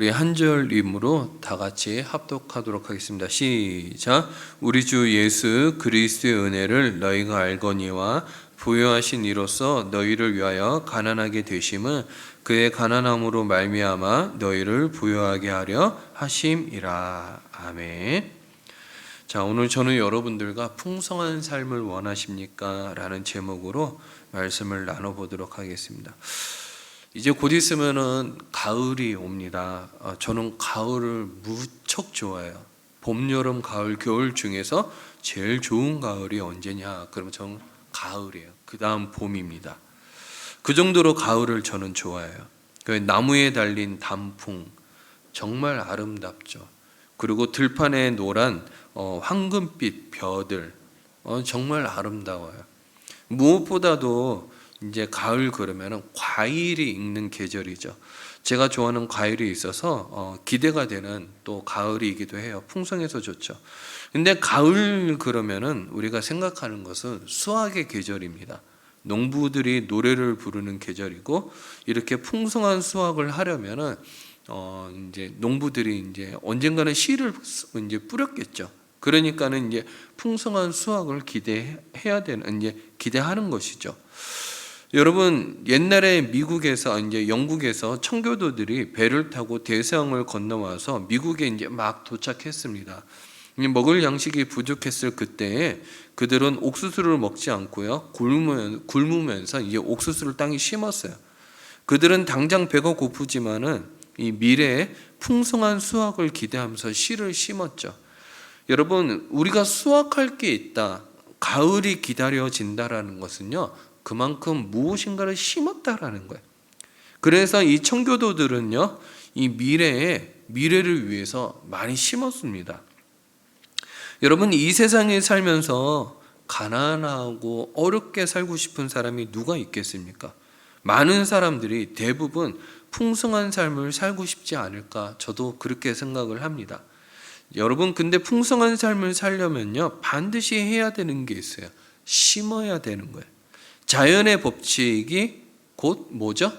우리 한 절임으로 다 같이 합독하도록 하겠습니다. 시작. 우리 주 예수 그리스도의 은혜를 너희가 알거니와 부요하신 이로써 너희를 위하여 가난하게 되심은 그의 가난함으로 말미암아 너희를 부요하게 하려 하심이라. 아멘. 자, 오늘 저는 여러분들과 풍성한 삶을 원하십니까? 라는 제목으로 말씀을 나눠보도록 하겠습니다. 이제 곧 있으면은 가을이 옵니다. 저는 가을을 무척 좋아해요. 봄, 여름, 가을, 겨울 중에서 제일 좋은 가을이 언제냐? 그러면 저는 가을이에요. 그 다음 봄입니다. 그 정도로 가을을 저는 좋아해요. 나무에 달린 단풍 정말 아름답죠. 그리고 들판에 노란 황금빛 벼들 정말 아름다워요. 무엇보다도 이제 가을 그러면 과일이 익는 계절이죠. 제가 좋아하는 과일이 있어서 기대가 되는 또 가을이기도 해요. 풍성해서 좋죠. 근데 가을 그러면은 우리가 생각하는 것은 수확의 계절입니다. 농부들이 노래를 부르는 계절이고, 이렇게 풍성한 수확을 하려면은 이제 농부들이 이제 언젠가는 씨를 이제 뿌렸겠죠. 그러니까는 이제 풍성한 수확을 기대해야 되는, 이제 기대하는 것이죠. 여러분, 옛날에 미국에서 이제 영국에서 청교도들이 배를 타고 대서양을 건너와서 미국에 이제 막 도착했습니다. 먹을 양식이 부족했을 그때에 그들은 옥수수를 먹지 않고요, 굶으면서 이제 옥수수를 땅에 심었어요. 그들은 당장 배가 고프지만은 이 미래에 풍성한 수확을 기대하면서 씨를 심었죠. 여러분, 우리가 수확할 게 있다, 가을이 기다려진다라는 것은요, 그만큼 무엇인가를 심었다라는 거예요. 그래서 이 청교도들은요, 이 미래를 위해서 많이 심었습니다. 여러분, 이 세상에 살면서 가난하고 어렵게 살고 싶은 사람이 누가 있겠습니까? 많은 사람들이 대부분 풍성한 삶을 살고 싶지 않을까, 저도 그렇게 생각을 합니다. 여러분, 근데 풍성한 삶을 살려면요, 반드시 해야 되는 게 있어요. 심어야 되는 거예요. 자연의 법칙이 곧 뭐죠?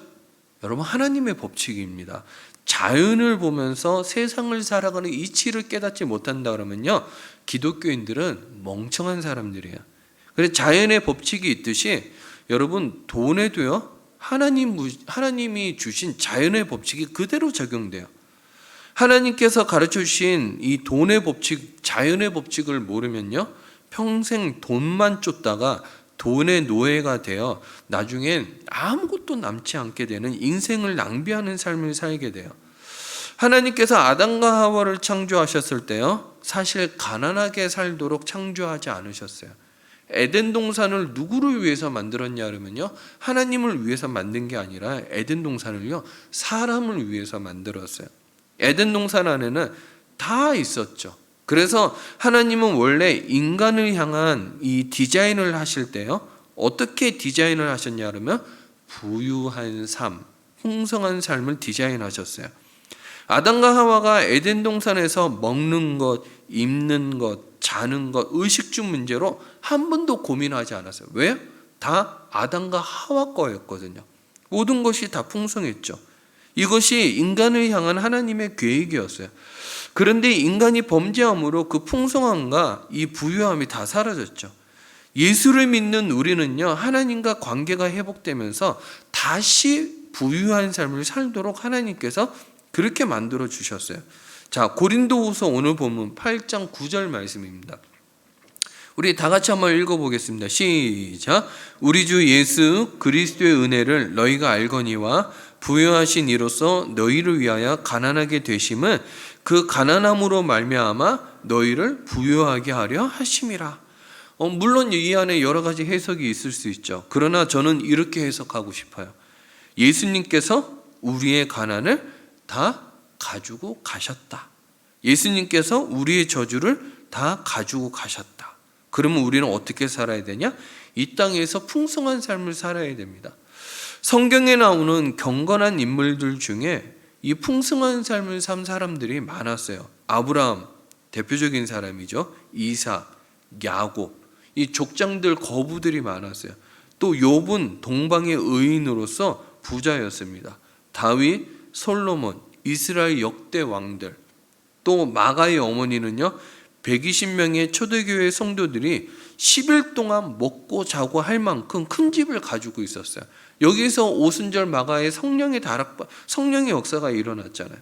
여러분, 하나님의 법칙입니다. 자연을 보면서 세상을 살아가는 이치를 깨닫지 못한다 그러면요, 기독교인들은 멍청한 사람들이에요. 그래서 자연의 법칙이 있듯이 여러분, 돈에도요, 하나님이 주신 자연의 법칙이 그대로 적용돼요. 하나님께서 가르쳐 주신 이 돈의 법칙, 자연의 법칙을 모르면요, 평생 돈만 쫓다가 돈의 노예가 되어 나중엔 아무것도 남지 않게 되는, 인생을 낭비하는 삶을 살게 돼요. 하나님께서 아담과 하와를 창조하셨을 때요, 사실 가난하게 살도록 창조하지 않으셨어요. 에덴 동산을 누구를 위해서 만들었냐 그러면요, 하나님을 위해서 만든 게 아니라 에덴 동산을요, 사람을 위해서 만들었어요. 에덴 동산 안에는 다 있었죠. 그래서 하나님은 원래 인간을 향한 이 디자인을 하실 때요, 어떻게 디자인을 하셨냐 그러면 부유한 삶, 풍성한 삶을 디자인하셨어요. 아담과 하와가 에덴 동산에서 먹는 것, 입는 것, 자는 것, 의식주 문제로 한 번도 고민하지 않았어요. 왜요? 다 아담과 하와 거였거든요. 모든 것이 다 풍성했죠. 이것이 인간을 향한 하나님의 계획이었어요. 그런데 인간이 범죄함으로 그 풍성함과 이 부유함이 다 사라졌죠. 예수를 믿는 우리는요, 하나님과 관계가 회복되면서 다시 부유한 삶을 살도록 하나님께서 그렇게 만들어 주셨어요. 자, 고린도후서 오늘 본문 8장 9절 말씀입니다. 우리 다 같이 한번 읽어보겠습니다. 시작. 우리 주 예수 그리스도의 은혜를 너희가 알거니와 부요하신 이로써 너희를 위하여 가난하게 되심은 그 가난함으로 말미암아 너희를 부요하게 하려 하심이라. 물론 이 안에 여러 가지 해석이 있을 수 있죠. 그러나 저는 이렇게 해석하고 싶어요. 예수님께서 우리의 가난을 다 가지고 가셨다. 예수님께서 우리의 저주를 다 가지고 가셨다. 그러면 우리는 어떻게 살아야 되냐? 이 땅에서 풍성한 삶을 살아야 됩니다. 성경에 나오는 경건한 인물들 중에 이 풍성한 삶을 산 사람들이 많았어요. 아브라함 대표적인 사람이죠. 이삭, 야곱, 이 족장들 거부들이 많았어요. 또 욥은 동방의 의인으로서 부자였습니다. 다윗, 솔로몬, 이스라엘 역대 왕들, 또 마가의 어머니는요 120명의 초대교회 성도들이 10일 동안 먹고 자고 할 만큼 큰 집을 가지고 있었어요. 여기서 오순절 마가의 성령의 역사가 일어났잖아요.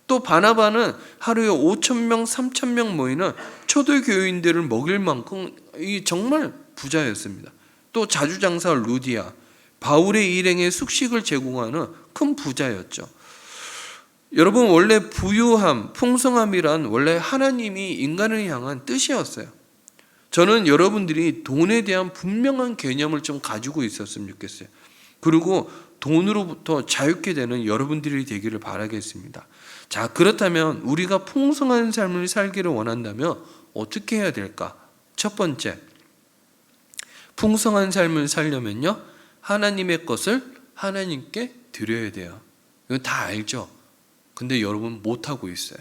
또 바나바는 하루에 5,000명, 3,000명 모이는 초대교인들을 먹일 만큼 정말 부자였습니다. 또 자주장사 루디아, 바울의 일행에 숙식을 제공하는 큰 부자였죠. 여러분, 원래 부유함, 풍성함이란 원래 하나님이 인간을 향한 뜻이었어요. 저는 여러분들이 돈에 대한 분명한 개념을 좀 가지고 있었으면 좋겠어요. 그리고 돈으로부터 자유케 되는 여러분들이 되기를 바라겠습니다. 자, 그렇다면 우리가 풍성한 삶을 살기를 원한다면 어떻게 해야 될까? 첫 번째, 풍성한 삶을 살려면요 하나님의 것을 하나님께 드려야 돼요. 이건 다 알죠? 근데 여러분 못하고 있어요.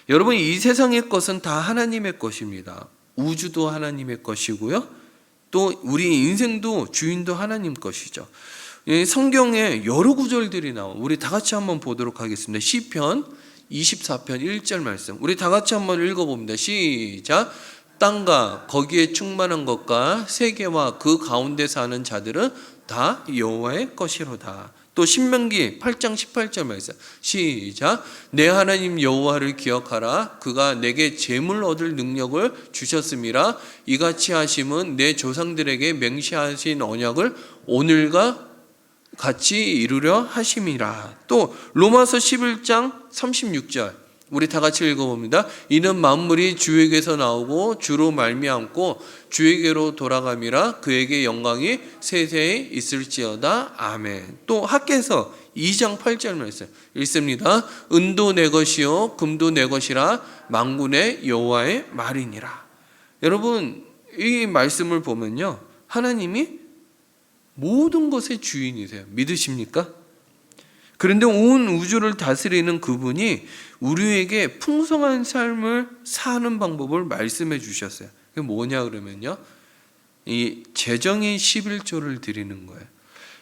여러분, 이 세상의 것은 다 하나님의 것입니다. 우주도 하나님의 것이고요, 또 우리 인생도 주인도 하나님 것이죠. 성경에 여러 구절들이 나와. 우리 다 같이 한번 보도록 하겠습니다. 시편 24편 1절 말씀, 우리 다 같이 한번 읽어봅니다. 시작. 땅과 거기에 충만한 것과 세계와 그 가운데 사는 자들은 다 여호와의 것이로다. 또 신명기 8장 18절 말씀, 시작. 내 하나님 여호와를 기억하라. 그가 내게 재물 얻을 능력을 주셨음이라. 이같이 하심은 내 조상들에게 맹세하신 언약을 오늘과 같이 이루려 하심이라. 또 로마서 11장 36절, 우리 다 같이 읽어봅니다. 이는 만물이 주에게서 나오고 주로 말미암고 주에게로 돌아감이라. 그에게 영광이 세세히 있을지어다. 아멘. 또 학개서 2장 8절 말씀 읽습니다. 은도 내 것이요 금도 내 것이라. 만군의 여호와의 말이니라. 여러분, 이 말씀을 보면요 하나님이 모든 것의 주인이세요. 믿으십니까? 그런데 온 우주를 다스리는 그분이 우리에게 풍성한 삶을 사는 방법을 말씀해 주셨어요. 그게 뭐냐 그러면요, 이 재정인 11조를 드리는 거예요.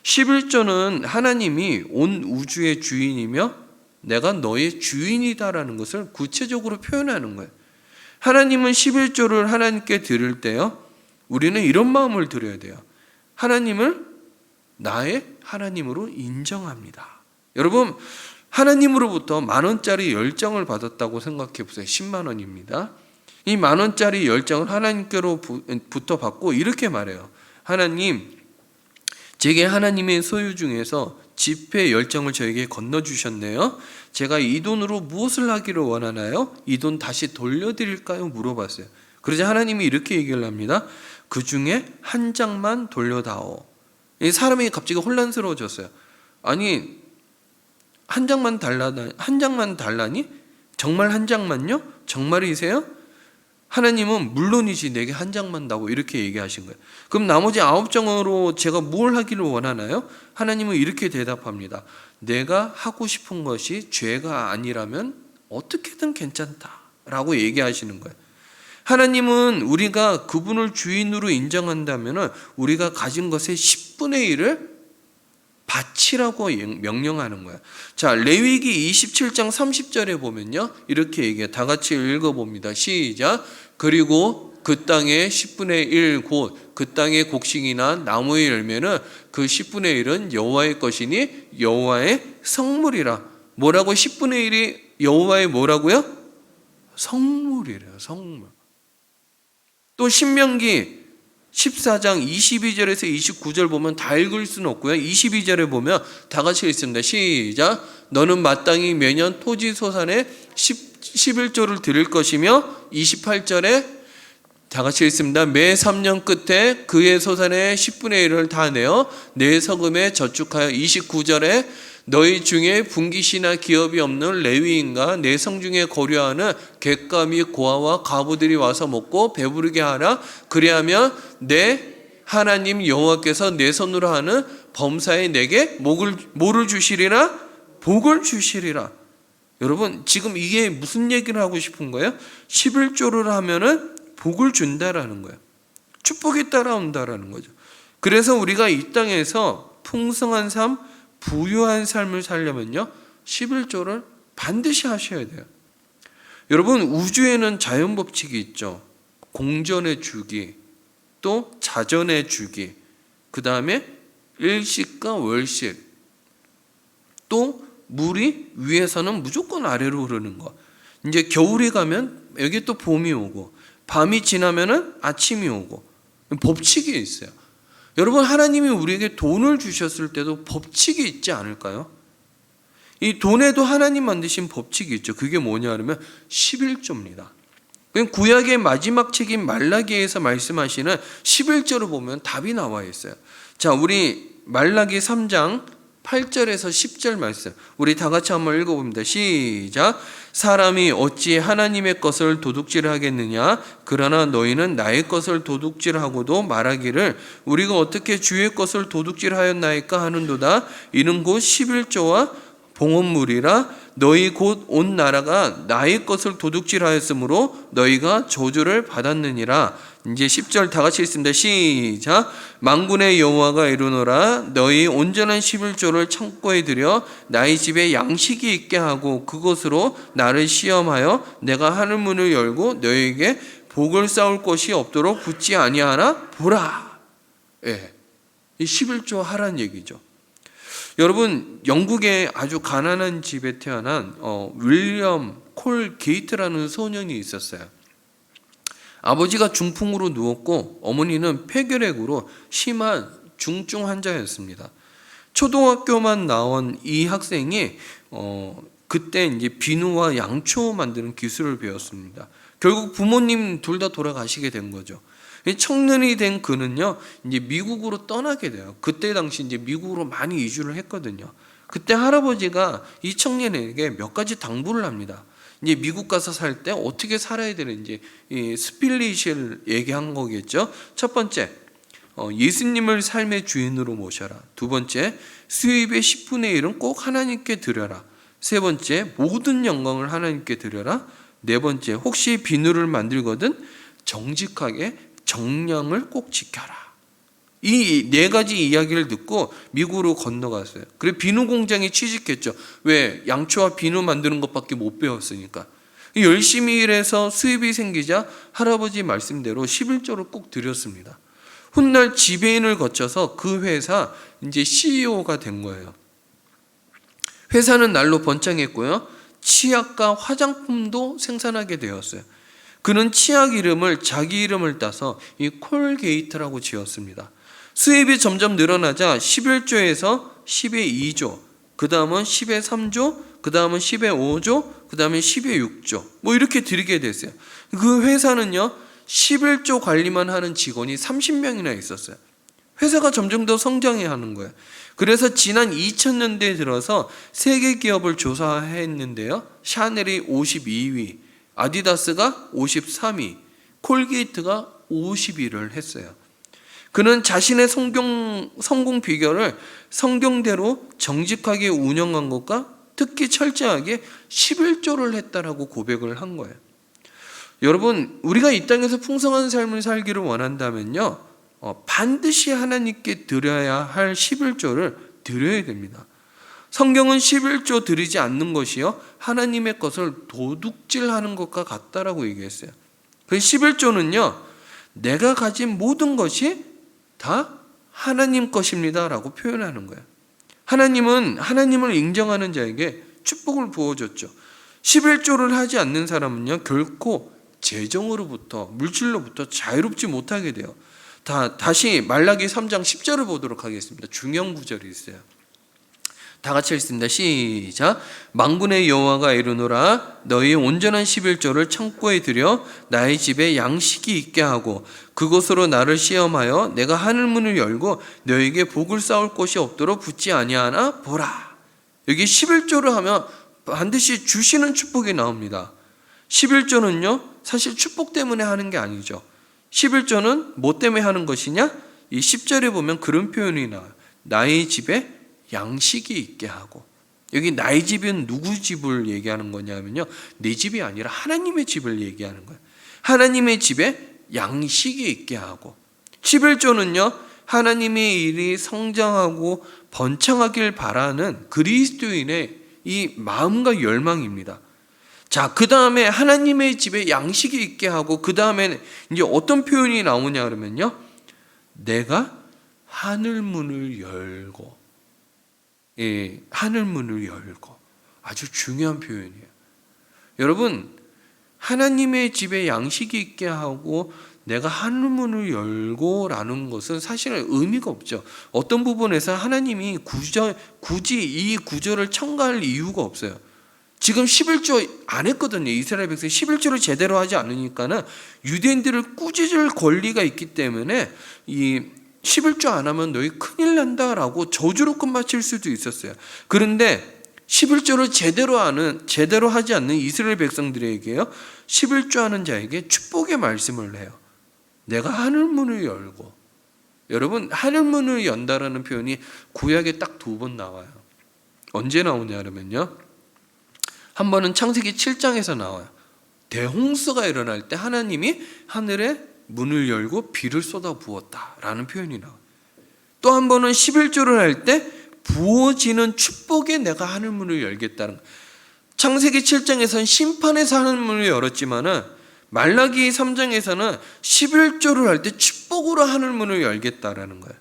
11조는 하나님이 온 우주의 주인이며 내가 너의 주인이다라는 것을 구체적으로 표현하는 거예요. 하나님은 11조를 하나님께 드릴 때요 우리는 이런 마음을 드려야 돼요. 하나님을 나의 하나님으로 인정합니다. 여러분, 하나님으로부터 10,000원짜리 10장을 받았다고 생각해 보세요. 10만 원입니다. 이 10,000원짜리 10장을 하나님께로부터 받고 이렇게 말해요. 하나님, 제게 하나님의 소유 중에서 지폐 10장을 저에게 건너주셨네요. 제가 이 돈으로 무엇을 하기를 원하나요? 이 돈 다시 돌려드릴까요? 물어봤어요. 그러자 하나님이 이렇게 얘기를 합니다. 그 중에 한 장만 돌려다오. 이 사람이 갑자기 혼란스러워졌어요. 아니, 한 장만 달라니? 정말 한 장만요? 정말이세요? 하나님은 물론이지 내게 한 장만 다고 이렇게 얘기하신 거예요. 그럼 나머지 9장으로 제가 뭘 하기를 원하나요? 하나님은 이렇게 대답합니다. 내가 하고 싶은 것이 죄가 아니라면 어떻게든 괜찮다라고 얘기하시는 거예요. 하나님은 우리가 그분을 주인으로 인정한다면 우리가 가진 것의 10분의 1을 바치라고 명령하는 거야. 자, 레위기 27장 30절에 보면요 이렇게 얘기해요. 다 같이 읽어봅니다. 시작. 그리고 그 땅의 10분의 1 곧 그 땅의 곡식이나 나무의 열매는 그 10분의 1은 여호와의 것이니 여호와의 성물이라. 뭐라고? 10분의 1이 여호와의 뭐라고요? 성물이래요. 성물. 또 신명기 14장 22절에서 29절 보면 다 읽을 수는 없고요. 22절에 보면 다 같이 읽습니다. 시작. 너는 마땅히 매년 토지 소산의 11조를 드릴 것이며, 28절에 다 같이 읽습니다. 매 3년 끝에 그의 소산의 10분의 1을 다 내어 내 서금에 저축하여, 29절에 너희 중에 분깃이나 기업이 없는 레위인과 내 성 중에 거류하는 객가 및 고아와 과부들이 와서 먹고 배부르게 하라. 그리하면 내 하나님 여호와께서 내 손으로 하는 범사에 내게 뭐를 주시리라? 복을 주시리라. 여러분, 지금 이게 무슨 얘기를 하고 싶은 거예요? 11조를 하면은 복을 준다라는 거예요. 축복이 따라온다라는 거죠. 그래서 우리가 이 땅에서 풍성한 삶, 부유한 삶을 살려면요 11조를 반드시 하셔야 돼요. 여러분, 우주에는 자연 법칙이 있죠. 공전의 주기, 또 자전의 주기, 그 다음에 일식과 월식, 또 물이 위에서는 무조건 아래로 흐르는 거. 이제 겨울이 가면 여기 또 봄이 오고, 밤이 지나면은 아침이 오고, 법칙이 있어요. 여러분, 하나님이 우리에게 돈을 주셨을 때도 법칙이 있지 않을까요? 이 돈에도 하나님 만드신 법칙이 있죠. 그게 뭐냐 하면 11조입니다. 구약의 마지막 책인 말라기에서 말씀하시는 11절을 보면 답이 나와 있어요. 자, 우리 말라기 3장 8절에서 10절 말씀, 우리 다 같이 한번 읽어봅니다. 시작. 사람이 어찌 하나님의 것을 도둑질하겠느냐? 그러나 너희는 나의 것을 도둑질하고도 말하기를 우리가 어떻게 주의 것을 도둑질하였나이까 하는도다. 이는 곧 11조와 봉헌물이라. 너희 곧 온 나라가 나의 것을 도둑질하였으므로 너희가 저주를 받았느니라. 이제 10절 다 같이 읽습니다. 시작. 만군의 여호와가 이르노라. 너희 온전한 11조를 창고에 들여 나의 집에 양식이 있게 하고 그것으로 나를 시험하여 내가 하늘 문을 열고 너희에게 복을 쌓을 것이 없도록 붙지 아니하나 보라. 예, 이 11조 하란 얘기죠. 여러분, 영국의 아주 가난한 집에 태어난 윌리엄 콜 게이트라는 소년이 있었어요. 아버지가 중풍으로 누웠고 어머니는 폐결핵으로 심한 중증 환자였습니다. 초등학교만 나온 이 학생이 그때 이제 비누와 양초 만드는 기술을 배웠습니다. 결국 부모님 둘 다 돌아가시게 된 거죠. 청년이 된 그는요, 이제 미국으로 떠나게 돼요. 그때 당시 이제 미국으로 많이 이주를 했거든요. 그때 할아버지가 이 청년에게 몇 가지 당부를 합니다. 이제 미국 가서 살 때 어떻게 살아야 되는지, 이 스필릿을 얘기한 거겠죠. 첫 번째, 예수님을 삶의 주인으로 모셔라. 두 번째, 수입의 10분의 1은 꼭 하나님께 드려라. 세 번째, 모든 영광을 하나님께 드려라. 네 번째, 혹시 비누를 만들거든 정직하게 정량을 꼭 지켜라. 이 네 가지 이야기를 듣고 미국으로 건너갔어요. 그래 비누 공장에 취직했죠. 왜? 양초와 비누 만드는 것밖에 못 배웠으니까. 열심히 일해서 수입이 생기자 할아버지 말씀대로 11조를 꼭 드렸습니다. 훗날 지배인을 거쳐서 그 회사 이제 CEO가 된 거예요. 회사는 날로 번창했고요. 치약과 화장품도 생산하게 되었어요. 그는 치약 이름을 자기 이름을 따서 이 콜게이트라고 지었습니다. 수입이 점점 늘어나자 11조에서 10의 2조, 그 다음은 10의 3조, 그 다음은 10의 5조, 그 다음에 10의 6조 뭐 이렇게 드리게 됐어요. 그 회사는요 11조 관리만 하는 직원이 30명이나 있었어요. 회사가 점점 더 성장해야 하는 거예요. 그래서 지난 2000년대에 들어서 세계 기업을 조사했는데요. 샤넬이 52위, 아디다스가 53위, 콜게이트가 50위를 했어요. 그는 자신의 성공 비결을 성경대로 정직하게 운영한 것과 특히 철저하게 11조를 했다라고 고백을 한 거예요. 여러분, 우리가 이 땅에서 풍성한 삶을 살기를 원한다면요, 반드시 하나님께 드려야 할 11조를 드려야 됩니다. 성경은 11조 드리지 않는 것이요 하나님의 것을 도둑질하는 것과 같다라고 얘기했어요. 그 11조는요 내가 가진 모든 것이 다 하나님 것입니다 라고 표현하는 거예요. 하나님은 하나님을 인정하는 자에게 축복을 부어줬죠. 11조를 하지 않는 사람은요 결코 재정으로부터 물질로부터 자유롭지 못하게 돼요. 다시 말라기 3장 10절을 보도록 하겠습니다. 중요한 구절이 있어요. 다 같이 읽습니다. 시작. 만군의 여호와가 이르노라. 너희 온전한 11조를 창고에 들여 나의 집에 양식이 있게 하고 그것으로 나를 시험하여 내가 하늘문을 열고 너에게 복을 쌓을 곳이 없도록 붙지 아니하나 보라. 여기 11조를 하면 반드시 주시는 축복이 나옵니다. 11조는요 사실 축복 때문에 하는 게 아니죠. 11조는 뭐 때문에 하는 것이냐? 이 10절에 보면 그런 표현이 나와요. 나의 집에 양식이 있게 하고. 여기 나의 집은 누구 집을 얘기하는 거냐면요 내 집이 아니라 하나님의 집을 얘기하는 거예요. 하나님의 집에 양식이 있게 하고. 11조는요 하나님의 일이 성장하고 번창하길 바라는 그리스도인의 이 마음과 열망입니다. 자, 그 다음에 하나님의 집에 양식이 있게 하고, 그 다음에 이제 어떤 표현이 나오냐 그러면요, 내가 하늘 문을 열고, 예, 하늘 문을 열고. 아주 중요한 표현이에요. 여러분, 하나님의 집에 양식이 있게 하고 내가 하늘 문을 열고 라는 것은 사실은 의미가 없죠. 어떤 부분에서 하나님이 굳이 이 구절을 첨가할 이유가 없어요. 지금 11조 안 했거든요. 이스라엘 백성이 11조를 제대로 하지 않으니까는 유대인들을 꾸짖을 권리가 있기 때문에 이 11조 안 하면 너희 큰일 난다라고 저주로 끝마칠 수도 있었어요. 그런데 11조를 제대로 하지 않는 이스라엘 백성들에게요, 11조 하는 자에게 축복의 말씀을 해요. 내가 하늘문을 열고. 여러분, 하늘문을 연다라는 표현이 구약에 딱 2번 나와요. 언제 나오냐 그러면요, 한 번은 창세기 7장에서 나와요. 대홍수가 일어날 때 하나님이 하늘에 문을 열고 비를 쏟아 부었다라는 표현이 나와요. 또 한 번은 11조를 할 때 부어지는 축복에 내가 하늘문을 열겠다는 거예요. 창세기 7장에서는 심판에서 하늘문을 열었지만은 말라기 3장에서는 11조를 할 때 축복으로 하늘문을 열겠다라는 거예요.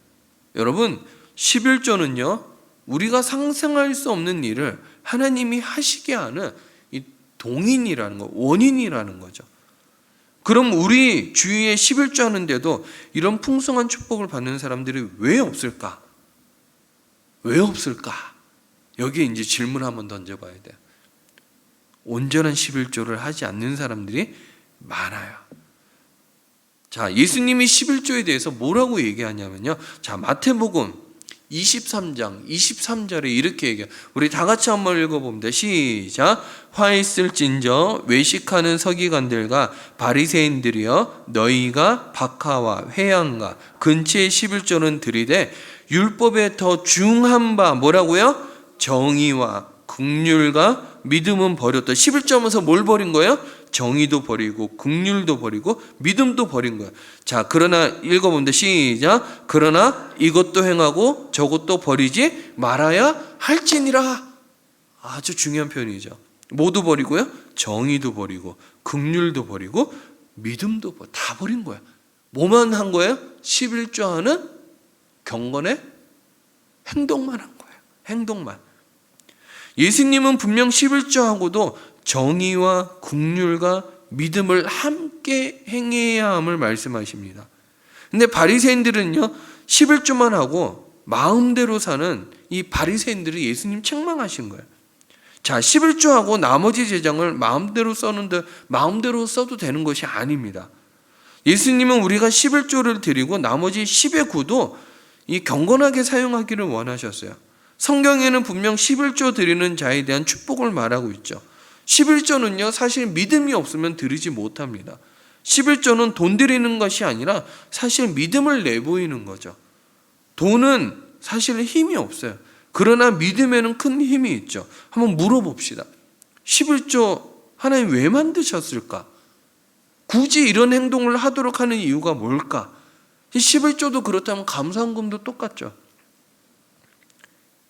여러분, 11조는요, 우리가 상상할 수 없는 일을 하나님이 하시게 하는 이 동인이라는 거, 원인이라는 거죠. 그럼 우리 주위에 11조 하는데도 이런 풍성한 축복을 받는 사람들이 왜 없을까? 왜 없을까? 여기에 이제 질문 한번 던져봐야 돼요. 온전한 11조를 하지 않는 사람들이 많아요. 자, 예수님이 11조에 대해서 뭐라고 얘기하냐면요, 자, 마태복음 23장 23절에 이렇게 얘기해요. 우리 다 같이 한번 읽어봅니다. 시작. 화 있을진저 외식하는 서기관들과 바리새인들이여, 너희가 박하와 회양과 근처의 11조는 드리되 율법에 더 중한 바 뭐라고요? 정의와 긍휼과 믿음은 버렸다. 11조면서 뭘 버린 거예요? 정의도 버리고 긍휼도 버리고 믿음도 버린 거예요. 자, 그러나 읽어봅니다. 시작. 그러나 이것도 행하고 저것도 버리지 말아야 할지니라. 아주 중요한 표현이죠. 모두 버리고요, 정의도 버리고 긍휼도 버리고 믿음도 다 버린 거야. 뭐만 한 거예요? 11조 하는 경건의 행동만 한 거예요. 행동만. 예수님은 분명 11조하고도 정의와 긍휼과 믿음을 함께 행해야 함을 말씀하십니다. 근데 바리새인들은요, 11조만 하고 마음대로 사는 이 바리새인들을 예수님 책망하신 거예요. 자, 11조하고 나머지 재정을 마음대로 썼는데 마음대로 써도 되는 것이 아닙니다. 예수님은 우리가 11조를 드리고 나머지 10의 9도 이 경건하게 사용하기를 원하셨어요. 성경에는 분명 11조 드리는 자에 대한 축복을 말하고 있죠. 11조는요, 사실 믿음이 없으면 드리지 못합니다. 11조는 돈 드리는 것이 아니라 사실 믿음을 내보이는 거죠. 돈은 사실 힘이 없어요. 그러나 믿음에는 큰 힘이 있죠. 한번 물어봅시다. 11조 하나님 왜 만드셨을까? 굳이 이런 행동을 하도록 하는 이유가 뭘까? 11조도 그렇다면 감사헌금도 똑같죠.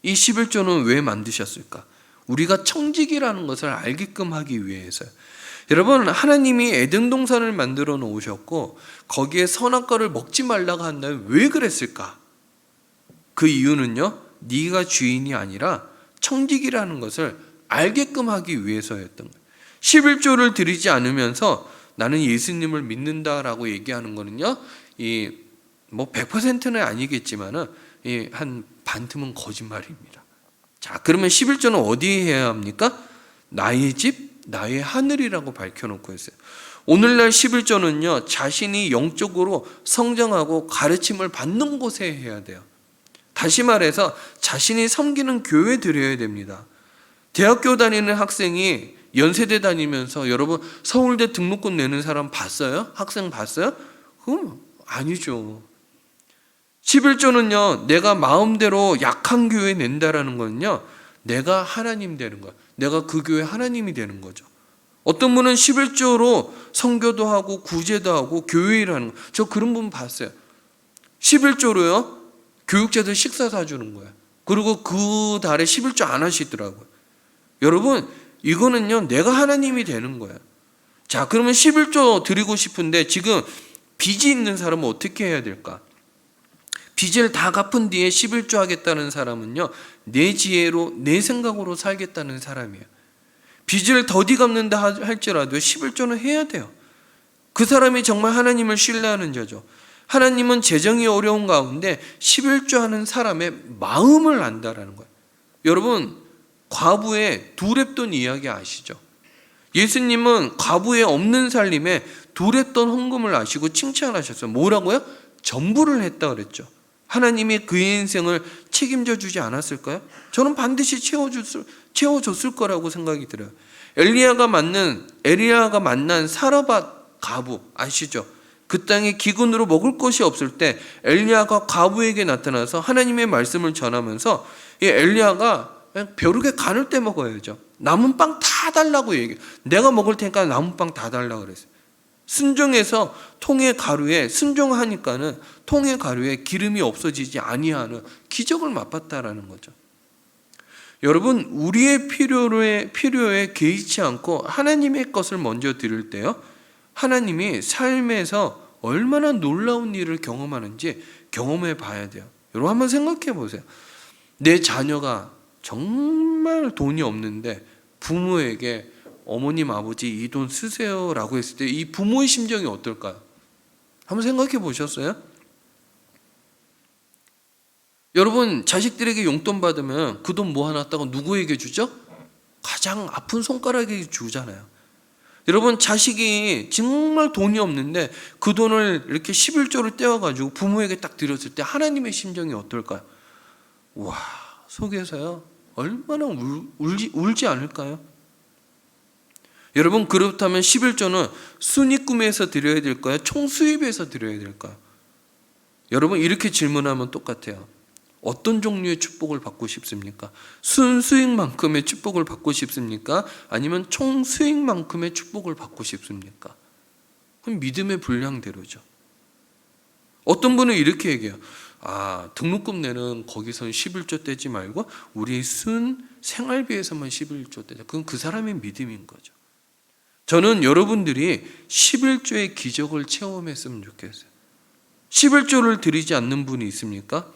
이 11조는 왜 만드셨을까? 우리가 청지기라는 것을 알게끔 하기 위해서요. 여러분, 하나님이 에덴 동산을 만들어 놓으셨고 거기에 선악과를 먹지 말라고 한다면 왜 그랬을까? 그 이유는요, 네가 주인이 아니라 청지기라는 것을 알게끔 하기 위해서였던 거예요. 11조를 드리지 않으면서 나는 예수님을 믿는다라고 얘기하는 거는요, 100%는 아니겠지만은 한 반틈은 거짓말입니다. 자, 그러면 11조는 어디에 해야 합니까? 나의 집, 나의 하늘이라고 밝혀놓고 있어요. 오늘날 11조는요, 자신이 영적으로 성장하고 가르침을 받는 곳에 해야 돼요. 다시 말해서 자신이 섬기는 교회에 드려야 됩니다. 대학교 다니는 학생이 연세대 다니면서 여러분 서울대 등록금 내는 사람 봤어요? 학생 봤어요? 그건 아니죠. 11조는요, 내가 마음대로 약한 교회에 낸다라는 거는요, 내가 하나님 되는 거야. 내가 그 교회 하나님이 되는 거죠. 어떤 분은 11조로 선교도 하고 구제도 하고 교회 일하는 거. 저 그런 분 봤어요. 11조로요, 교육자들 식사 사주는 거예요. 그리고 그 달에 11조 안 하시더라고요. 여러분, 이거는요, 내가 하나님이 되는 거예요. 자, 그러면 11조 드리고 싶은데 지금 빚이 있는 사람은 어떻게 해야 될까? 빚을 다 갚은 뒤에 11조 하겠다는 사람은요, 내 지혜로, 내 생각으로 살겠다는 사람이에요. 빚을 더디 갚는다 할지라도 11조는 해야 돼요. 그 사람이 정말 하나님을 신뢰하는 자죠. 하나님은 재정이 어려운 가운데 11조 하는 사람의 마음을 안다라는 거예요. 여러분, 과부의 두 랩돈 이야기 아시죠? 예수님은 과부의 없는 살림에 두 랩돈 헌금을 아시고 칭찬하셨어요. 뭐라고요? 전부를 했다 그랬죠. 하나님이 그의 인생을 책임져 주지 않았을까요? 저는 반드시 채워줬을 거라고 생각이 들어요. 엘리야가 만난 사르밧 과부 아시죠? 그 땅에 기근으로 먹을 것이 없을 때 엘리야가 과부에게 나타나서 하나님의 말씀을 전하면서 이 엘리야가 그냥 벼룩에 간을 떼 먹어야죠. 남은 빵 다 달라고 얘기해. 내가 먹을 테니까 남은 빵 다 달라고 그랬어요. 순종해서 통의 가루에 순종하니까는 통의 가루에 기름이 없어지지 아니하는 기적을 맛봤다라는 거죠. 여러분, 우리의 필요에 개의치 않고 하나님의 것을 먼저 드릴 때요, 하나님이 삶에서 얼마나 놀라운 일을 경험하는지 경험해 봐야 돼요. 여러분 한번 생각해 보세요. 내 자녀가 정말 돈이 없는데 부모에게 어머님 아버지 이 돈 쓰세요 라고 했을 때 이 부모의 심정이 어떨까요? 한번 생각해 보셨어요? 여러분, 자식들에게 용돈 받으면 그 돈 모아놨다고 누구에게 주죠? 가장 아픈 손가락에게 주잖아요. 여러분, 자식이 정말 돈이 없는데 그 돈을 이렇게 11조를 떼어가지고 부모에게 딱 드렸을 때 하나님의 심정이 어떨까요? 와, 속에서요 얼마나 울지 않을까요? 여러분, 그렇다면 11조는 순입금에서 드려야 될까요? 총수입에서 드려야 될까요? 여러분, 이렇게 질문하면 똑같아요. 어떤 종류의 축복을 받고 싶습니까? 순수익만큼의 축복을 받고 싶습니까? 아니면 총수익만큼의 축복을 받고 싶습니까? 그럼 믿음의 분량대로죠. 어떤 분은 이렇게 얘기해요. 등록금 내는 거기서는 11조 떼지 말고 우리 순 생활비에서만 11조 떼자. 그건 그 사람의 믿음인 거죠. 저는 여러분들이 11조의 기적을 체험했으면 좋겠어요. 11조를 드리지 않는 분이 있습니까?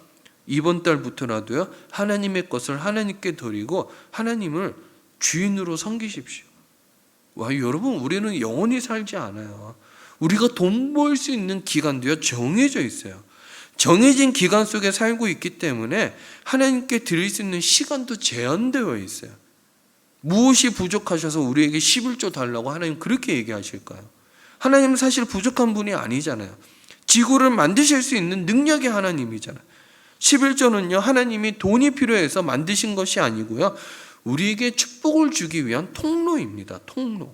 이번 달부터라도요, 하나님의 것을 하나님께 드리고 하나님을 주인으로 섬기십시오. 와, 여러분, 우리는 영원히 살지 않아요. 우리가 돈 벌 수 있는 기간도요 정해져 있어요. 정해진 기간 속에 살고 있기 때문에 하나님께 드릴 수 있는 시간도 제한되어 있어요. 무엇이 부족하셔서 우리에게 11조 달라고 하나님 그렇게 얘기하실까요? 하나님은 사실 부족한 분이 아니잖아요. 지구를 만드실 수 있는 능력의 하나님이잖아요. 11조는요, 하나님이 돈이 필요해서 만드신 것이 아니고요, 우리에게 축복을 주기 위한 통로입니다. 통로.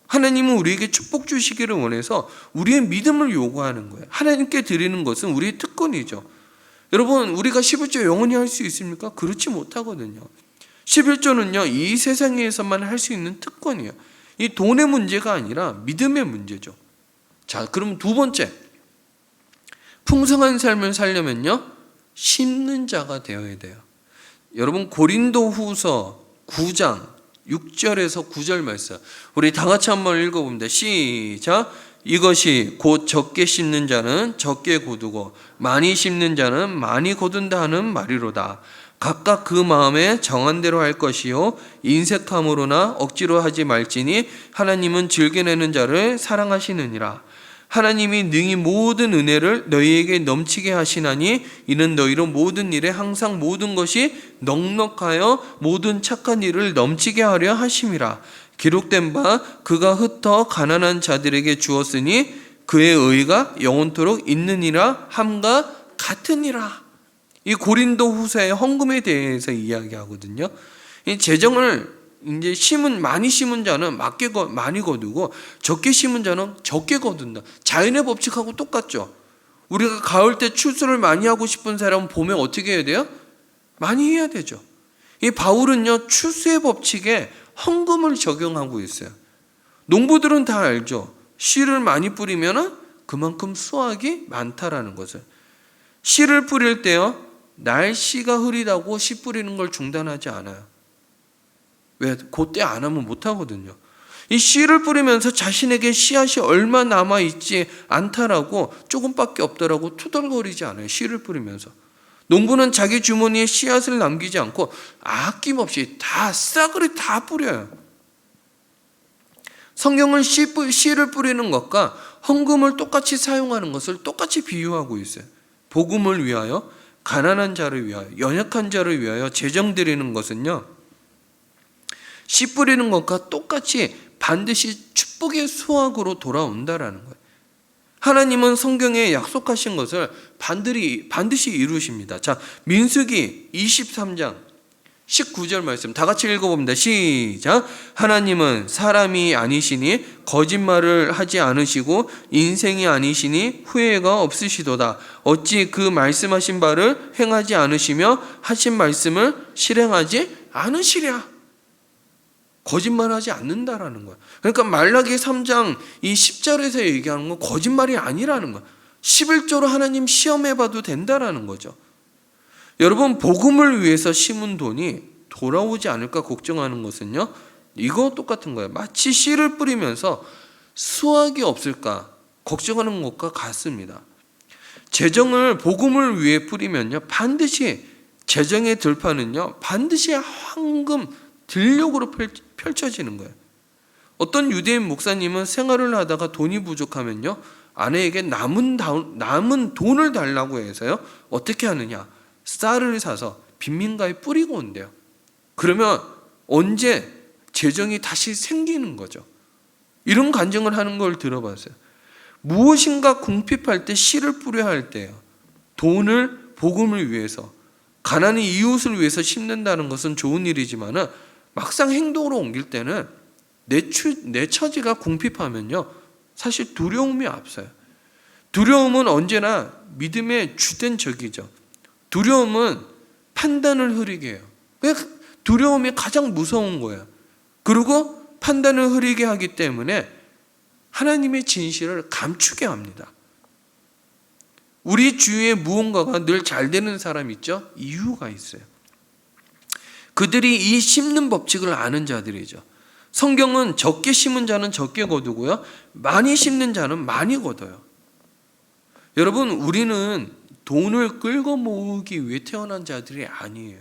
하나님은 우리에게 축복 주시기를 원해서 우리의 믿음을 요구하는 거예요. 하나님께 드리는 것은 우리의 특권이죠. 여러분, 우리가 11조 영원히 할 수 있습니까? 그렇지 못하거든요. 11조는요, 이 세상에서만 할 수 있는 특권이에요. 이 돈의 문제가 아니라 믿음의 문제죠. 자, 그럼 두 번째, 풍성한 삶을 살려면요, 심는 자가 되어야 돼요. 여러분, 고린도후서 9장 6절에서 9절 말씀, 우리 다 같이 한번 읽어봅니다. 시작. 이것이 곧 적게 심는 자는 적게 거두고 많이 심는 자는 많이 거둔다 하는 말이로다. 각각 그 마음에 정한 대로 할 것이요, 인색함으로나 억지로 하지 말지니 하나님은 즐겨내는 자를 사랑하시느니라. 하나님이 능히 모든 은혜를 너희에게 넘치게 하시나니 이는 너희로 모든 일에 항상 모든 것이 넉넉하여 모든 착한 일을 넘치게 하려 하심이라. 기록된 바 그가 흩어 가난한 자들에게 주었으니 그의 의가 영원토록 있느니라 함과 같으니라. 이 고린도 후서의 헌금에 대해서 이야기하거든요. 이 재정을 이제 많이 심은 자는 많이 거두고 적게 심은 자는 적게 거둔다. 자연의 법칙하고 똑같죠. 우리가 가을 때 추수를 많이 하고 싶은 사람은 봄에 어떻게 해야 돼요? 많이 해야 되죠. 이 바울은요, 추수의 법칙에 헌금을 적용하고 있어요. 농부들은 다 알죠. 씨를 많이 뿌리면 그만큼 수확이 많다라는 것을. 씨를 뿌릴 때요, 날씨가 흐리다고 씨 뿌리는 걸 중단하지 않아요. 왜? 그때 안 하면 못 하거든요. 이 씨를 뿌리면서 자신에게 씨앗이 얼마 남아있지 않다라고, 조금밖에 없다라고 투덜거리지 않아요. 씨를 뿌리면서. 농부는 자기 주머니에 씨앗을 남기지 않고 아낌없이 다 싸그리 다 뿌려요. 성경은 씨를 뿌리는 것과 헌금을 똑같이 사용하는 것을 똑같이 비유하고 있어요. 복음을 위하여, 가난한 자를 위하여, 연약한 자를 위하여 재정 드리는 것은요, 씨 뿌리는 것과 똑같이 반드시 축복의 수확으로 돌아온다라는 거예요. 하나님은 성경에 약속하신 것을 반드시 이루십니다. 자, 민수기 23장 19절 말씀 다 같이 읽어봅니다. 시작. 하나님은 사람이 아니시니 거짓말을 하지 않으시고 인생이 아니시니 후회가 없으시도다. 어찌 그 말씀하신 바를 행하지 않으시며 하신 말씀을 실행하지 않으시랴. 거짓말하지 않는다라는 거야. 그러니까 말라기 3장 이 10절에서 얘기하는 건 거짓말이 아니라는 거야. 11조로 하나님 시험해봐도 된다라는 거죠. 여러분, 복음을 위해서 심은 돈이 돌아오지 않을까 걱정하는 것은요, 이거 똑같은 거예요. 마치 씨를 뿌리면서 수확이 없을까 걱정하는 것과 같습니다. 재정을 복음을 위해 뿌리면요, 반드시 재정의 들판은요, 반드시 황금 들녘으로 펼쳐지는 거예요. 어떤 유대인 목사님은 생활을 하다가 돈이 부족하면요, 아내에게 남은 돈을 달라고 해서요, 어떻게 하느냐, 쌀을 사서 빈민가에 뿌리고 온대요. 그러면 언제 재정이 다시 생기는 거죠. 이런 간증을 하는 걸 들어봤어요. 무엇인가 궁핍할 때 씨를 뿌려야 할 때요, 돈을 복음을 위해서, 가난한 이웃을 위해서 심는다는 것은 좋은 일이지만은 막상 행동으로 옮길 때는 내 처지가 궁핍하면요, 사실 두려움이 앞서요. 두려움은 언제나 믿음의 주된 적이죠. 두려움은 판단을 흐리게 해요. 두려움이 가장 무서운 거예요. 그리고 판단을 흐리게 하기 때문에 하나님의 진실을 감추게 합니다. 우리 주위에 무언가가 늘 잘 되는 사람 있죠? 이유가 있어요. 그들이 이 심는 법칙을 아는 자들이죠. 성경은 적게 심은 자는 적게 거두고요, 많이 심는 자는 많이 거둬요. 여러분, 우리는 돈을 끌고 모으기 위해 태어난 자들이 아니에요.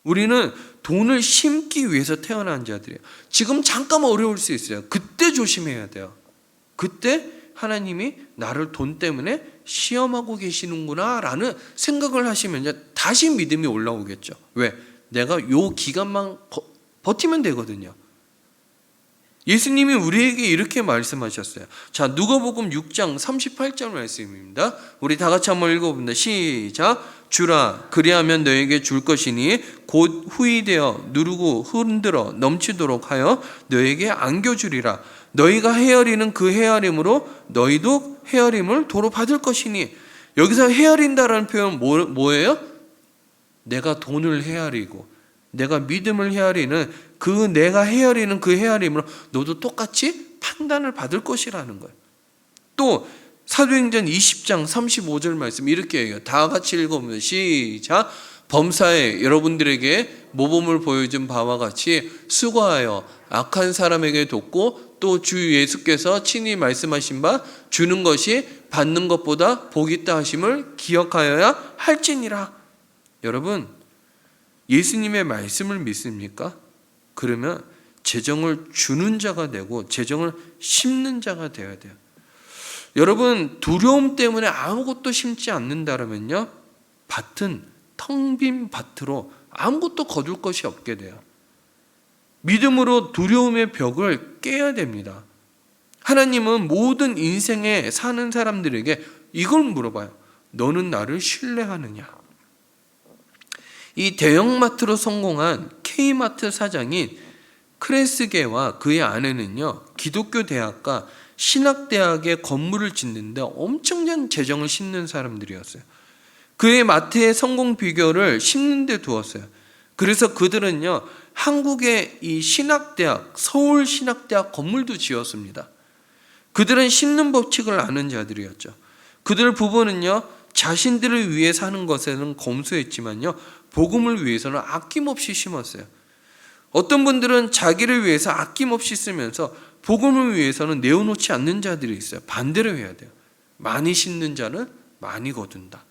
우리는 돈을 심기 위해서 태어난 자들이에요. 지금 잠깐 어려울 수 있어요. 그때 조심해야 돼요. 그때 하나님이 나를 돈 때문에 시험하고 계시는구나 라는 생각을 하시면 다시 믿음이 올라오겠죠. 왜? 내가 요 기간만 버티면 되거든요. 예수님이 우리에게 이렇게 말씀하셨어요. 자, 누가복음 6장 38절 말씀입니다. 우리 다 같이 한번 읽어봅니다. 시작. 주라, 그리하면 너에게 줄 것이니 곧 후히되어 누르고 흔들어 넘치도록 하여 너에게 안겨주리라. 너희가 헤아리는 그 헤아림으로 너희도 헤아림을 도로 받을 것이니. 여기서 헤아린다라는 표현 뭐예요? 내가 돈을 헤아리고 내가 믿음을 헤아리는 내가 헤아리는 그 헤아림으로 너도 똑같이 판단을 받을 것이라는 거예요. 또 사도행전 20장 35절 말씀 이렇게 얘기해요. 다 같이 읽어보면 시작. 범사에 여러분들에게 모범을 보여준 바와 같이 수고하여 악한 사람에게 돕고 또 주 예수께서 친히 말씀하신 바 주는 것이 받는 것보다 복이 있다 하심을 기억하여야 할지니라. 여러분, 예수님의 말씀을 믿습니까? 그러면 재정을 주는 자가 되고 재정을 심는 자가 되어야 돼요. 여러분, 두려움 때문에 아무것도 심지 않는다면요, 밭은 텅 빈 밭으로 아무것도 거둘 것이 없게 돼요. 믿음으로 두려움의 벽을 깨야 됩니다. 하나님은 모든 인생에 사는 사람들에게 이걸 물어봐요. 너는 나를 신뢰하느냐? 이 대형마트로 성공한 K마트 사장인 크레스게와 그의 아내는요, 기독교 대학과 신학대학의 건물을 짓는데 엄청난 재정을 싣는 사람들이었어요. 그의 마트의 성공 비결을 심는 데 두었어요. 그래서 그들은요, 한국의 이 신학대학, 서울신학대학 건물도 지었습니다. 그들은 심는 법칙을 아는 자들이었죠. 그들 부부는요, 자신들을 위해 사는 것에는 검소했지만요, 복음을 위해서는 아낌없이 심었어요. 어떤 분들은 자기를 위해서 아낌없이 쓰면서 복음을 위해서는 내어놓지 않는 자들이 있어요. 반대로 해야 돼요. 많이 심는 자는 많이 거둔다.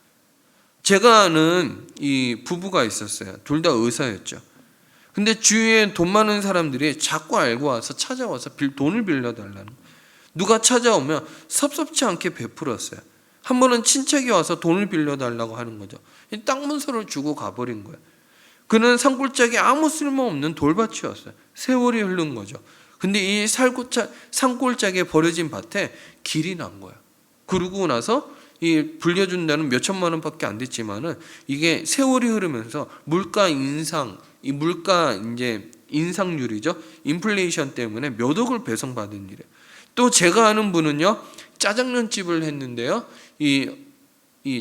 제가 아는 이 부부가 있었어요. 둘 다 의사였죠. 근데 주위에 돈 많은 사람들이 자꾸 알고 와서 찾아와서 돈을 빌려달라는 거예요. 누가 찾아오면 섭섭치 않게 베풀었어요. 한 번은 친척이 와서 돈을 빌려달라고 하는 거죠. 땅 문서를 주고 가버린 거예요. 그는 산골짜기 아무 쓸모없는 돌밭이었어요. 세월이 흐른 거죠. 근데 이 산골짜기에 버려진 밭에 길이 난 거예요. 그러고 나서 이 불려준다는 몇 천만 원밖에 안 됐지만은 이게 세월이 흐르면서 물가 인상, 이 물가 이제 인상률이죠. 인플레이션 때문에 몇 억을 배송받은 일이에요. 또 제가 아는 분은요, 짜장면집을 했는데요. 이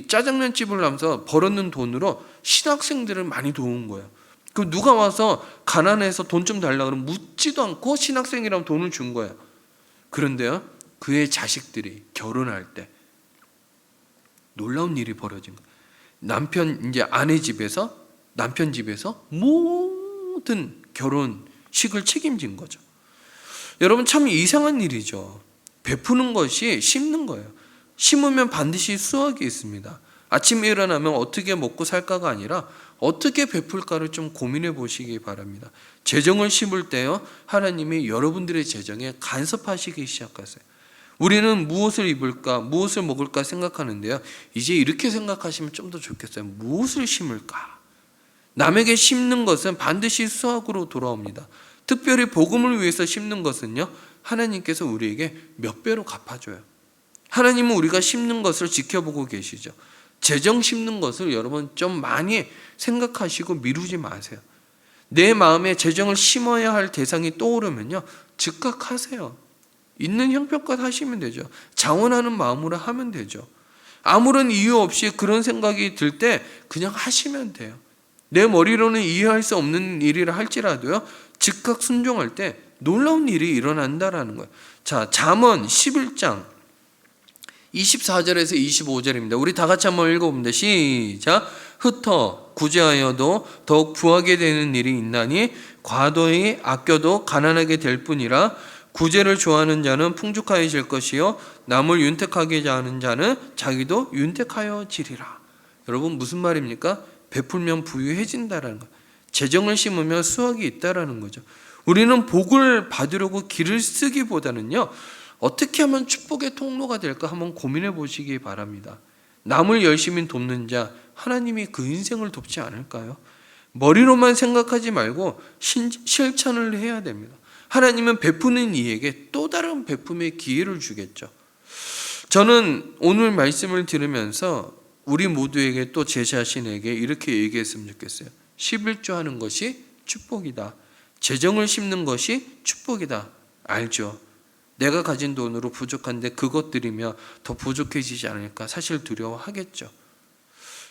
짜장면집을 하면서 벌었는 돈으로 신학생들을 많이 도운 거예요. 그 누가 와서 가난해서 돈 좀 달라 그러면 묻지도 않고 신학생이라면 돈을 준 거예요. 그런데요, 그의 자식들이 결혼할 때 놀라운 일이 벌어진 거예요. 이제 남편 집에서 모든 결혼식을 책임진 거죠. 여러분, 참 이상한 일이죠. 베푸는 것이 심는 거예요. 심으면 반드시 수확이 있습니다. 아침에 일어나면 어떻게 먹고 살까가 아니라 어떻게 베풀까를 좀 고민해 보시기 바랍니다. 재정을 심을 때요, 하나님이 여러분들의 재정에 간섭하시기 시작하세요. 우리는 무엇을 입을까, 무엇을 먹을까 생각하는데요, 이제 이렇게 생각하시면 좀 더 좋겠어요. 무엇을 심을까? 남에게 심는 것은 반드시 수확으로 돌아옵니다. 특별히 복음을 위해서 심는 것은요, 하나님께서 우리에게 몇 배로 갚아줘요. 하나님은 우리가 심는 것을 지켜보고 계시죠. 재정 심는 것을 여러분 좀 많이 생각하시고 미루지 마세요. 내 마음에 재정을 심어야 할 대상이 떠오르면요, 즉각 하세요. 있는 형편껏 하시면 되죠. 자원하는 마음으로 하면 되죠. 아무런 이유 없이 그런 생각이 들 때 그냥 하시면 돼요. 내 머리로는 이해할 수 없는 일이라 할지라도요, 즉각 순종할 때 놀라운 일이 일어난다라는 거예요. 자, 잠언 11장 24절에서 25절입니다. 우리 다 같이 한번 읽어봅니다. 시작. 흩어 구제하여도 더욱 부하게 되는 일이 있나니 과도히 아껴도 가난하게 될 뿐이라. 구제를 좋아하는 자는 풍족하여질 것이요 남을 윤택하게 하는 자는 자기도 윤택하여지리라. 여러분, 무슨 말입니까? 베풀면 부유해진다라는 거예요. 재정을 심으면 수확이 있다라는 거죠. 우리는 복을 받으려고 길을 쓰기보다는요, 어떻게 하면 축복의 통로가 될까 한번 고민해 보시기 바랍니다. 남을 열심히 돕는 자, 하나님이 그 인생을 돕지 않을까요? 머리로만 생각하지 말고 실천을 해야 됩니다. 하나님은 베푸는 이에게 또 다른 베품의 기회를 주겠죠. 저는 오늘 말씀을 들으면서 우리 모두에게 또 제 자신에게 이렇게 얘기했으면 좋겠어요. 11조 하는 것이 축복이다. 재정을 심는 것이 축복이다. 알죠? 내가 가진 돈으로 부족한데 그것 드리며 더 부족해지지 않을까 사실 두려워하겠죠.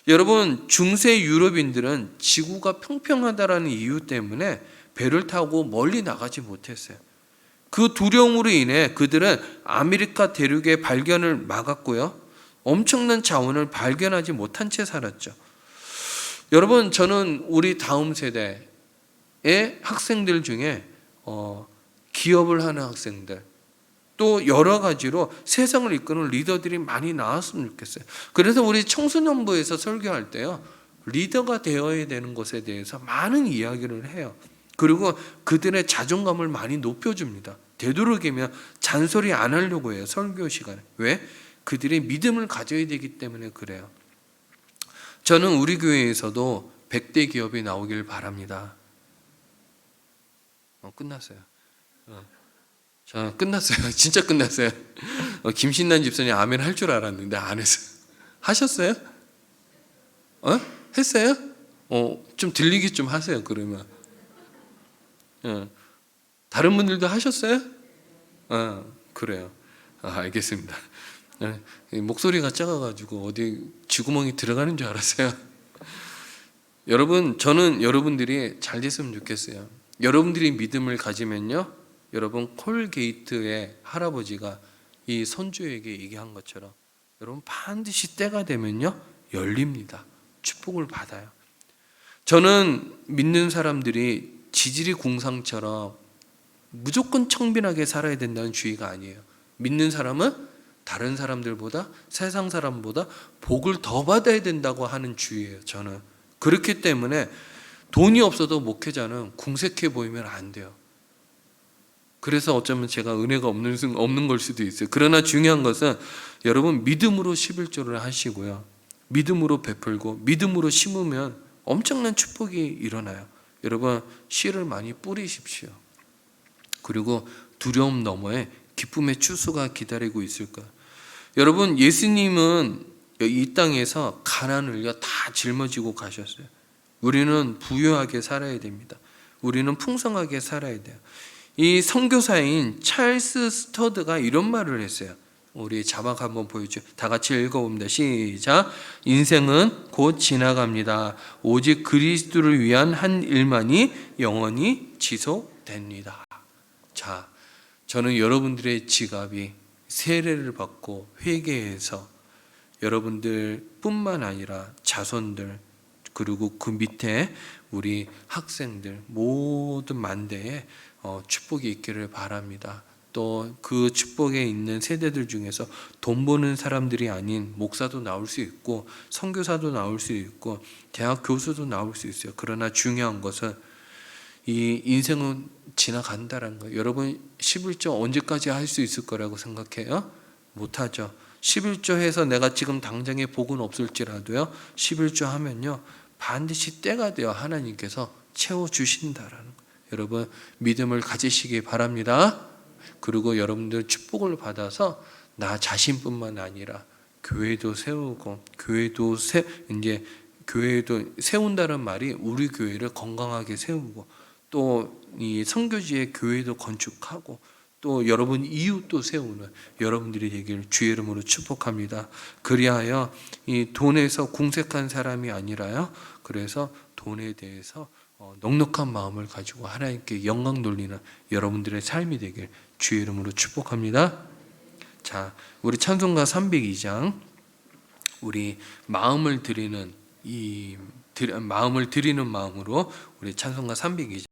여러분, 중세 유럽인들은 지구가 평평하다라는 이유 때문에 배를 타고 멀리 나가지 못했어요. 그 두려움으로 인해 그들은 아메리카 대륙의 발견을 막았고요, 엄청난 자원을 발견하지 못한 채 살았죠. 여러분, 저는 우리 다음 세대의 학생들 중에 기업을 하는 학생들, 또 여러 가지로 세상을 이끄는 리더들이 많이 나왔으면 좋겠어요. 그래서 우리 청소년부에서 설교할 때요, 리더가 되어야 되는 것에 대해서 많은 이야기를 해요. 그리고 그들의 자존감을 많이 높여줍니다. 되도록이면 잔소리 안 하려고 해요, 설교 시간에. 왜? 그들이 믿음을 가져야 되기 때문에 그래요. 저는 우리 교회에서도 100대 기업이 나오길 바랍니다. 끝났어요. 자, 끝났어요. 진짜 끝났어요. 김신난 집사님 아멘 할 줄 알았는데 안 했어요. 하셨어요? 했어요? 좀 들리기 좀 하세요, 그러면. 다른 분들도 하셨어요? 그래요. 알겠습니다. 목소리가 작아가지고 어디 쥐구멍이 들어가는 줄 알았어요. 여러분, 저는 여러분들이 잘 됐으면 좋겠어요. 여러분들이 믿음을 가지면요, 여러분, 콜게이트의 할아버지가 이 손주에게 얘기한 것처럼 여러분 반드시 때가 되면요, 열립니다. 축복을 받아요. 저는 믿는 사람들이 지지리 궁상처럼 무조건 청빈하게 살아야 된다는 주의가 아니에요. 믿는 사람은 다른 사람들보다, 세상 사람보다 복을 더 받아야 된다고 하는 주의예요. 저는 그렇기 때문에 돈이 없어도 목회자는 궁색해 보이면 안 돼요. 그래서 어쩌면 제가 은혜가 없는 걸 수도 있어요. 그러나 중요한 것은 여러분 믿음으로 11조를 하시고요, 믿음으로 베풀고 믿음으로 심으면 엄청난 축복이 일어나요. 여러분 씨를 많이 뿌리십시오. 그리고 두려움 너머에 기쁨의 추수가 기다리고 있을 거예요. 여러분 예수님은 이 땅에서 가난을요 다 짊어지고 가셨어요. 우리는 부유하게 살아야 됩니다. 우리는 풍성하게 살아야 돼요. 이 선교사인 찰스 스터드가 이런 말을 했어요. 우리 자막 한번 보여줘. 다 같이 읽어봅니다. 시작. 인생은 곧 지나갑니다. 오직 그리스도를 위한 한 일만이 영원히 지속됩니다. 자, 저는 여러분들의 지갑이 세례를 받고 회개해서 여러분들 뿐만 아니라 자손들, 그리고 그 밑에 우리 학생들 모든 만대에 축복이 있기를 바랍니다. 또 그 축복에 있는 세대들 중에서 돈 버는 사람들이 아닌 목사도 나올 수 있고 선교사도 나올 수 있고 대학 교수도 나올 수 있어요. 그러나 중요한 것은 이 인생은 지나간다는 거예요. 여러분 11조 언제까지 할 수 있을 거라고 생각해요? 못하죠. 11조 해서 내가 지금 당장에 복은 없을지라도요 11조 하면요 반드시 때가 되어 하나님께서 채워주신다라는 거예요. 여러분 믿음을 가지시기 바랍니다. 그리고 여러분들 축복을 받아서 나 자신뿐만 아니라 교회도 세우고 교회도 세운다는 말이 우리 교회를 건강하게 세우고 또 이 선교지의 교회도 건축하고 또 여러분 이웃도 세우는 여러분들이 되기를 주의 이름으로 축복합니다. 그리하여 이 돈에서 궁색한 사람이 아니라요. 그래서 돈에 대해서 넉넉한 마음을 가지고 하나님께 영광 돌리는 여러분들의 삶이 되길 주의 이름으로 축복합니다. 자, 우리 찬송가 302장 우리 마음을 드리는 마음으로 우리 찬송가 302장